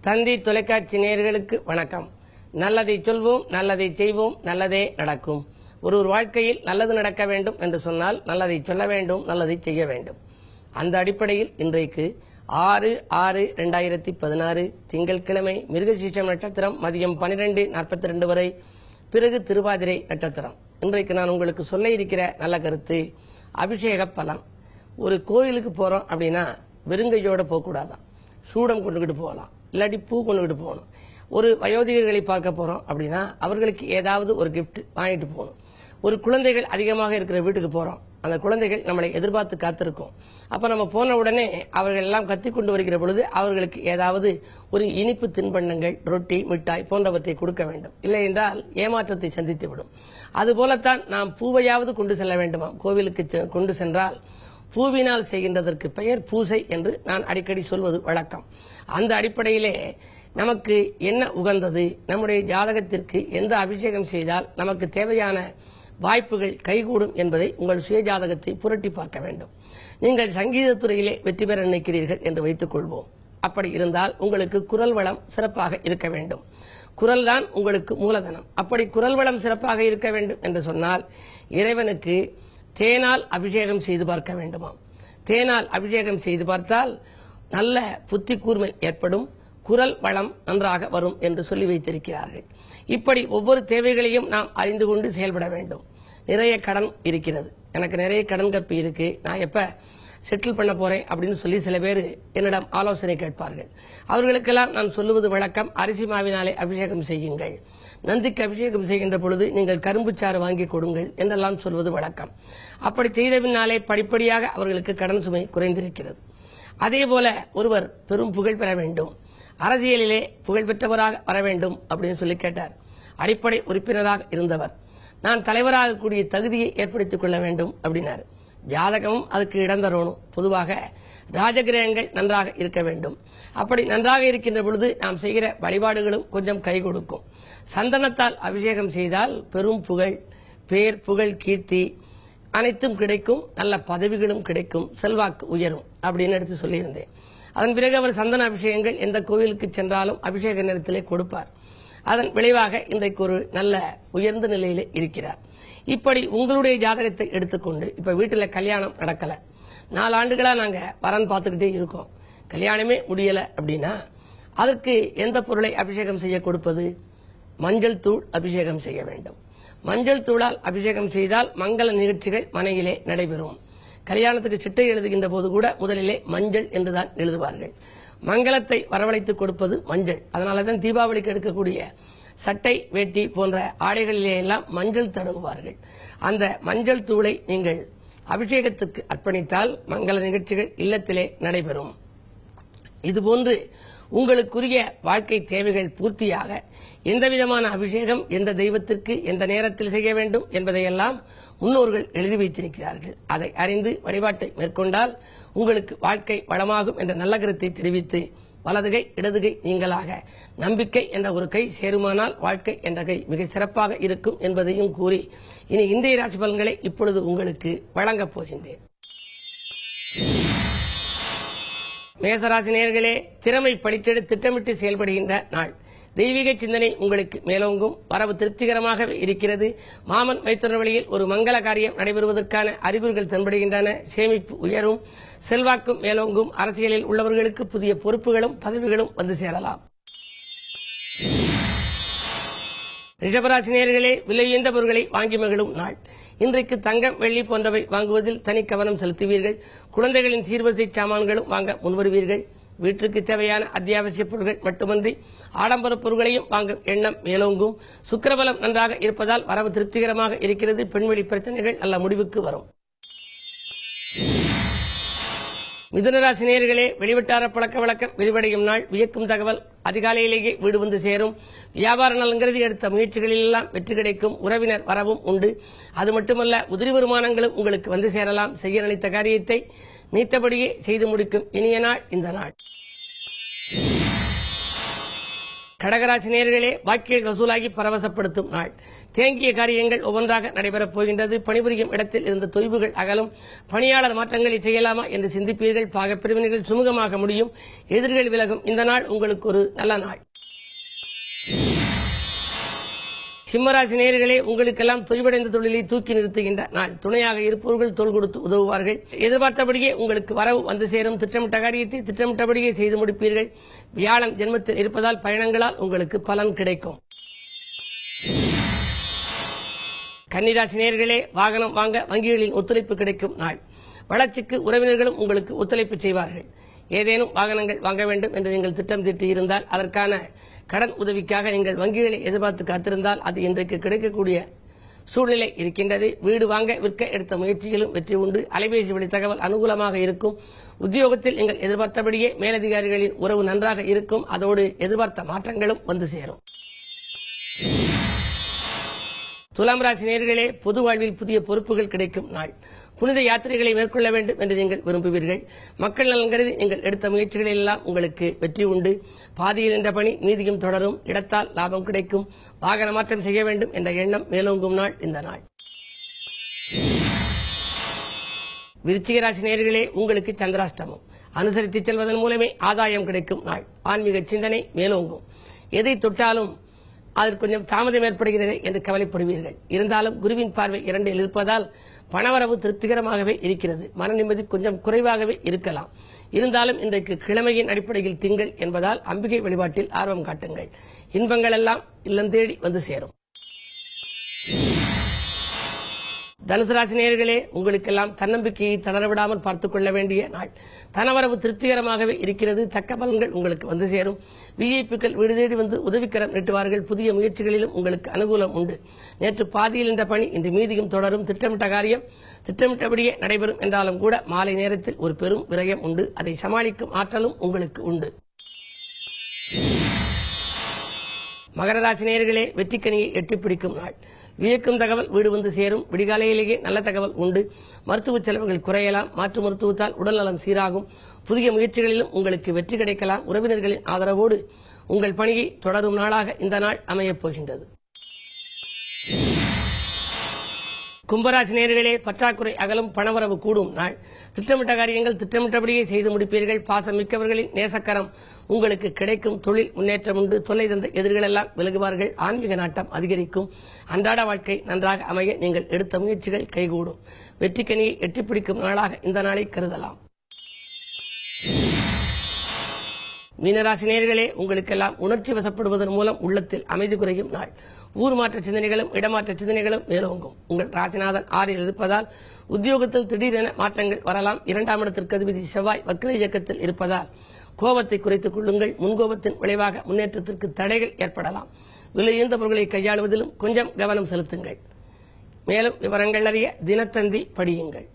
தந்தி தொலைக்காட்சி நேயர்களுக்கு வணக்கம். நல்லதை சொல்வோம், நல்லதை செய்வோம், நல்லதே நடக்கும். ஒரு வாழ்க்கையில் நல்லது நடக்க வேண்டும் என்று சொன்னால் நல்லதை சொல்ல வேண்டும், நல்லதை செய்ய வேண்டும். அந்த அடிப்படையில் இன்றைக்கு 6/6/2016 திங்கட்கிழமை மிருகசீரிஷம் நட்சத்திரம் மதியம் 12:42 வரை, பிறகு திருவாதிரை நட்சத்திரம். இன்றைக்கு நான் உங்களுக்கு சொல்ல இருக்கிற நல்ல கருத்து அபிஷேக பலன். ஒரு கோயிலுக்கு போறோம் அப்படின்னா வெறுங்கையோட போகக்கூடாதான், சூடம் கொண்டுகிட்டு போகலாம், இல்லாட்டி பூ கொண்டுகிட்டு போகணும். ஒரு வயோதிகர்களை பார்க்க போறோம் அப்படின்னா அவர்களுக்கு ஏதாவது ஒரு கிஃப்ட் வாங்கிட்டு போகணும். ஒரு குழந்தைகள் அதிகமாக இருக்கிற வீட்டுக்கு போறோம், அந்த குழந்தைகள் நம்மளை எதிர்பார்த்து காத்திருக்கும். அப்ப நம்ம போன உடனே அவர்கள் எல்லாம் கத்தி கொண்டு வருகிற பொழுது அவர்களுக்கு ஏதாவது ஒரு இனிப்பு தின்பண்டங்கள், ரொட்டி, மிட்டாய் போன்றவற்றை கொடுக்க வேண்டும். இல்லை என்றால் ஏமாற்றத்தை சந்தித்து விடும். அதுபோலத்தான் நாம் பூவையாவது கொண்டு செல்ல வேண்டுமா? கோவிலுக்கு கொண்டு சென்றால் பூவினால் செய்கின்றதற்கு பெயர் பூசை என்று நான் அடிக்கடி சொல்வது வழக்கம். அந்த அடிப்படையிலே நமக்கு என்ன உகந்தது, நம்முடைய ஜாதகத்திற்கு எந்த அபிஷேகம் செய்தால் நமக்கு தேவையான வாய்ப்புகள் கைகூடும் என்பதை உங்கள் சுய ஜாதகத்தை புரட்டி பார்க்க வேண்டும். நீங்கள் சங்கீதத்துறையிலே வெற்றி பெற நினைக்கிறீர்கள் என்று வைத்துக் கொள்வோம். அப்படி இருந்தால் உங்களுக்கு குரல் வளம் சிறப்பாக இருக்க வேண்டும். குரல் தான் உங்களுக்கு மூலதனம். அப்படி குரல் வளம் சிறப்பாக இருக்க வேண்டும் என்று சொன்னால் இறைவனுக்கு தேனால் அபிஷேகம் செய்து பார்க்க வேண்டுமாம். தேனால் அபிஷேகம் செய்து பார்த்தால் நல்ல புத்தி கூர்மை ஏற்படும், குரல் வளம் நன்றாக வரும் என்று சொல்லி வைத்திருக்கிறார்கள். இப்படி ஒவ்வொரு தேவைகளையும் நாம் அறிந்து கொண்டு செயல்பட வேண்டும். நிறைய கடன் இருக்கிறது, எனக்கு நிறைய கடன் கப்பி இருக்கு, நான் எப்ப செட்டில் பண்ண போறேன் அப்படின்னு சொல்லி சில பேர் என்னிடம் ஆலோசனை கேட்பார்கள். அவர்களுக்கெல்லாம் நான் சொல்லுவது வழக்கம், அரிசி மாவினாலே அபிஷேகம் செய்யுங்கள், நந்திக்கு அபிஷேகம் செய்கின்ற பொழுது நீங்கள் கரும்புச்சாறு வாங்கி கொடுங்கள் என்றெல்லாம் சொல்வது வழக்கம். அப்படி செய்த பின்னாலே படிப்படியாக அவர்களுக்கு கடன் சுமை குறைந்திருக்கிறது. அதே போல ஒருவர் பெரும் புகழ் பெற வேண்டும், அரசியலிலே புகழ் பெற்றவராக வர வேண்டும் அப்படின்னு சொல்லி கேட்டார். அடிப்படை உறுப்பினராக இருந்தவர், நான் தலைவராக கூடிய தகுதியை ஏற்படுத்திக் கொள்ள வேண்டும் அப்படின்னாரு. ஜாதகமும் அதுக்கு இடம் தரணும். பொதுவாக ராஜகிரகங்கள் நன்றாக இருக்க வேண்டும். அப்படி நன்றாக இருக்கின்ற பொழுது நாம் செய்கிற வழிபாடுகளும் கொஞ்சம் கை கொடுக்கும். சந்தனத்தால் அபிஷேகம் செய்தால் பெரும் புகழ், பேர், புகழ், கீர்த்தி அனைத்தும் கிடைக்கும், நல்ல பதவிகளும் கிடைக்கும், செல்வாக்கு உயரும் அப்படின்னு எடுத்து சொல்லியிருந்தேன். அதன் பிறகு அவர் சந்தன அபிஷேகங்கள் எந்த கோவிலுக்கு சென்றாலும் அபிஷேக நேரத்திலே கொடுப்பார். அதன் விளைவாக இன்றைக்கு ஒரு நல்ல உயர்ந்த நிலையிலே இருக்கிறார். இப்படி உங்களுடைய ஜாதகத்தை எடுத்துக்கொண்டு இப்ப வீட்டுல கல்யாணம் நடக்கல, 4 ஆண்டுகளா நாங்க வரன் பார்த்துக்கிட்டே இருக்கோம், கல்யாணமே முடியல அப்படின்னா அதற்கு எந்த பொருளை அபிஷேகம் செய்ய கொடுப்பது? மஞ்சள் தூள் அபிஷேகம் செய்ய வேண்டும். மஞ்சள் தூளால் அபிஷேகம் செய்தால் மங்கள நிகழ்ச்சிகள் மனையிலே நடைபெறும். கல்யாணத்துக்கு சிட்டை எழுதுகின்ற போது கூட முதலிலே மஞ்சள் என்றுதான் எழுதுவார்கள். மங்களத்தை வரவழைத்துக் கொடுப்பது மஞ்சள். அதனாலதான் தீபாவளிக்கு எடுக்கக்கூடிய சட்டை, வேட்டி போன்ற ஆடைகளிலே எல்லாம் மஞ்சள் தடவுவார்கள். அந்த மஞ்சள் தூளை நீங்கள் அபிஷேகத்துக்கு அர்ப்பணித்தால் மங்கள நிகழ்ச்சிகள் இல்லத்திலே நடைபெறும். இதுபோன்று உங்களுக்குரிய வாழ்க்கை தேவைகள் பூர்த்தியாக எந்தவிதமான அபிஷேகம் எந்த தெய்வத்திற்கு எந்த நேரத்தில் செய்ய வேண்டும் என்பதையெல்லாம் முன்னோர்கள் எழுதி வைத்திருக்கிறார்கள். அதை அறிந்து வழிபாட்டை மேற்கொண்டால் உங்களுக்கு வாழ்க்கை வளமாகும் என்ற நல்ல கருத்தை தெரிவித்து, வலதுகை இடதுகை நீங்களாக நம்பிக்கை என்ற ஒரு கை சேருமானால் வாழ்க்கை என்ற கை மிக சிறப்பாக இருக்கும் என்பதையும் கூறி இனி இன்றைய ராசி பலன்களை இப்பொழுது உங்களுக்கு வழங்கப் போகின்றேன். மேசராசி நேயர்களே, திறமை படித்தெடு திட்டமிட்டு செயல்படுகின்ற நாள். தெய்வீக சிந்தனை உங்களுக்கு மேலோங்கும், வரவு திருப்திகரமாக இருக்கிறது. மாமன் மைத்துனர் வழியில் ஒரு மங்கள காரியம் நடைபெறுவதற்கான அறிகுறிகள் தென்படுகின்றன. சேமிப்பு உயரும், செல்வாக்கும் மேலோங்கும். அரசியலில் உள்ளவர்களுக்கு புதிய பொறுப்புகளும் பதவிகளும் வந்து சேரலாம். ரிஷபராசி நேயர்களே, விலையுயர்ந்த பொருட்களை வாங்கி மகிழும் நாள். இன்றைக்கு தங்கம், வெள்ளி போன்றவை வாங்குவதில் தனி கவனம் செலுத்துவீர்கள். குழந்தைகளின் சீர்வரிசை சாமான்களும் வாங்க முன்வருவீர்கள். வீட்டிற்கு தேவையான அத்தியாவசிய பொருட்கள் மட்டுமன்றி ஆடம்பர பொருட்களையும் வாங்க எண்ணம் மேலோங்கும். சுக்கிரபலம் நன்றாக இருப்பதால் வரவு திருப்திகரமாக இருக்கிறது. பெண்வெளி பிரச்சனைகள் நல்ல முடிவுக்கு வரும். மிதுனராசி நேயர்களே, வெளிவட்டார பழக்க வழக்கம் விரிவடையும் நாள். வியக்கும் தகவல் அதிகாலையிலேயே வீடு வந்து சேரும். வியாபார நலன்கிறது எடுத்த முயற்சிகளில் எல்லாம் வெற்றி கிடைக்கும். உறவினர் வரவும் உண்டு. அது மட்டுமல்ல, உதிரி வருமானங்களும் உங்களுக்கு வந்து சேரலாம். செய்ய நினைத்த காரியத்தை நீத்தபடியே செய்து முடிக்கும் இனிய நாள் இந்த நாள். கடகராசி நேயர்களே, பாக்கியங்கள் வசூலாகி பரவசப்படுத்தும் நாள். தேங்கிய காரியங்கள் ஒவ்வொன்றாக நடைபெறப் போகின்றது. பணிபுரியும் இடத்தில் இருந்த தொய்வுகள் அகலும். பணியாளர் மாற்றங்களை செய்யலாமா என்று சிந்திப்பீர்கள். பாகப்பிரிவினைகள் சுமூகமாக முடியும். எதிர்கள் விலகும். இந்த நாள் உங்களுக்கு ஒரு நல்ல நாள். சிம்மராசி நேயர்களே, உங்களுக்கெல்லாம் தொய்வடைந்த தொழிலை தூக்கி நிறுத்துகின்ற நாள். துணையாக இருப்பவர்கள் தோள் கொடுத்து உதவுவார்கள். எதிர்பார்த்தபடியே உங்களுக்கு வரவு வந்து சேரும். திட்டமிட்ட காரியத்தை திட்டமிட்டபடியே செய்து முடிப்பீர்கள். வியாழன் ஜென்மத்தில் இருப்பதால் பயணங்களால் உங்களுக்கு பலன் கிடைக்கும். கன்னிராசி நேயர்களே, வாகனம் வாங்க வங்கிகளில் ஒத்துழைப்பு கிடைக்கும் நாள். வளர்ச்சிக்கு உறவினர்களும் உங்களுக்கு ஒத்துழைப்பு செய்வார்கள். ஏதேனும் வாகனங்கள் வாங்க வேண்டும் என்று நீங்கள் திட்டம் தீட்டியிருந்தால் அதற்கான கடன் உதவிக்காக நீங்கள் வங்கிகளை எதிர்பார்த்து காத்திருந்தால் அது இன்றைக்கு கிடைக்கக்கூடிய சூழ்நிலை இருக்கின்றது. வீடு வாங்க விற்க எடுத்த முயற்சியிலும் வெற்றி உண்டு. அலைபேசி வழி தகவல் அனுகூலமாக இருக்கும். உத்தியோகத்தில் நீங்கள் எதிர்பார்த்தபடியே மேலதிகாரிகளின் உறவு நன்றாக இருக்கும். அதோடு எதிர்பார்த்த மாற்றங்களும் வந்து சேரும். துலாம் ராசி நேயர்களே, பொது வாழ்வில் புதிய பொறுப்புகள் கிடைக்கும் நாள். புனித யாத்திரைகளை மேற்கொள்ள வேண்டும் என்று நீங்கள் விரும்புவீர்கள். மக்கள் நலன் கருதி நீங்கள் எடுத்த முயற்சிகளில் எல்லாம் உங்களுக்கு வெற்றி உண்டு. பாதியில் என்ற பணி மீதியும் தொடரும். இடத்தால் லாபம் கிடைக்கும். வாகன மாற்றம் செய்ய வேண்டும் என்ற எண்ணம் மேலோங்கும் நாள் இந்த நாள். விருச்சிக ராசி நேயர்களே, உங்களுக்கு சந்திராஷ்டமம். அனுசரித்து செல்வதன் மூலமே ஆதாயம் கிடைக்கும் நாள். ஆன்மீக சிந்தனை மேலோங்கும். எதை தொட்டாலும் அதற்கு கொஞ்சம் தாமதம் ஏற்படுகிறது என்று கவலைப்படுவீர்கள். இருந்தாலும் குருவின் பார்வை 2இல் இருப்பதால் பணவரவு திருப்திகரமாகவே இருக்கிறது. மன நிம்மதி கொஞ்சம் குறைவாகவே இருக்கலாம். இருந்தாலும் இன்றைக்கு கிழமையின் அடிப்படையில் திங்கள் என்பதால் அம்பிகை வழிபாட்டில் ஆர்வம் காட்டுங்கள். இன்பங்கள் எல்லாம் இல்லம் தேடி வந்து சேரும். தனுசு ராசி நேயர்களே, உங்களுக்கெல்லாம் தன்னம்பிக்கையை தளரவிடாமல் பார்த்துக் கொள்ள வேண்டிய நாள். தனவரவு திருப்திகரமாகவே இருக்கிறது. தக்க பலன்கள் உங்களுக்கு வந்து சேரும். விஐபிக்கள் வீடு தேடி வந்து உதவிக்கரம் நீட்டுவார்கள். புதிய முயற்சிகளிலும் உங்களுக்கு அனுகூலம் உண்டு. நேற்று பாதியில் இந்த பணி இன்று மீதியும் தொடரும். திட்டமிட்ட காரியம் திட்டமிட்டபடியே நடைபெறும் என்றாலும் கூட மாலை நேரத்தில் ஒரு பெரும் விரயம் உண்டு. அதை சமாளிக்கும் ஆற்றலும் உங்களுக்கு உண்டு. மகர ராசி நேயர்களே, வெற்றிக்கனியை எட்டிப்பிடிக்கும் நாள். வியக்கும் தகவல் வீடு வந்து சேரும். விடிகாலையிலேயே நல்ல தகவல் உண்டு. மருத்துவ செலவுகள் குறையலாம். மாற்று மருத்துவத்தால் உடல்நலம் சீராகும். புதிய முயற்சிகளிலும் உங்களுக்கு வெற்றி கிடைக்கலாம். உறவினர்களின் ஆதரவோடு உங்கள் பணியை தொடரும் நாளாக இந்த நாள் அமையப் போகின்றது. கும்பராசி நேயர்களே, பற்றாக்குறை அகலும். பணவரவு கூடும் நாள். திட்டமிட்ட காரியங்கள் திட்டமிட்டபடியே செய்து முடிப்பீர்கள். பாசம் மிக்கவர்களின் நேசக்கரம் உங்களுக்கு கிடைக்கும். தொழில் முன்னேற்றம் உண்டு. தொல்லை தந்த எதிர்களெல்லாம் விலகுவார்கள். ஆன்மீக நாட்டம் அதிகரிக்கும். அன்றாட வாழ்க்கை நன்றாக அமைய நீங்கள் எடுத்த முயற்சிகள் கைகூடும். வெற்றிக்கனியை எட்டிப்பிடிக்கும் நாளாக இந்த நாளை கருதலாம். மீனராசி நேயர்களே, உங்களுக்கெல்லாம் உணர்ச்சி வசப்படுவதன் மூலம் உள்ளத்தில் அமைதி குறையும் நாள். ஊர் மாற்ற சிந்தனைகளும் இடமாற்ற சிந்தனைகளும் மேலோங்கும். உங்கள் ராசிநாதன் 6இல் இருப்பதால் உத்தியோகத்தில் திடீரென மாற்றங்கள் வரலாம். 2ஆம் இடத்திற்கு அதிபதி செவ்வாய் வக்ர இயக்கத்தில் இருப்பதால் கோபத்தை குறைத்துக் கொள்ளுங்கள். முன்கோபத்தின் விளைவாக முன்னேற்றத்திற்கு தடைகள் ஏற்படலாம். விலையுந்த பொருட்களை கையாளுவதிலும் கொஞ்சம் கவனம் செலுத்துங்கள். மேலும் விவரங்கள் அறிய தினத்தந்தி படியுங்கள்.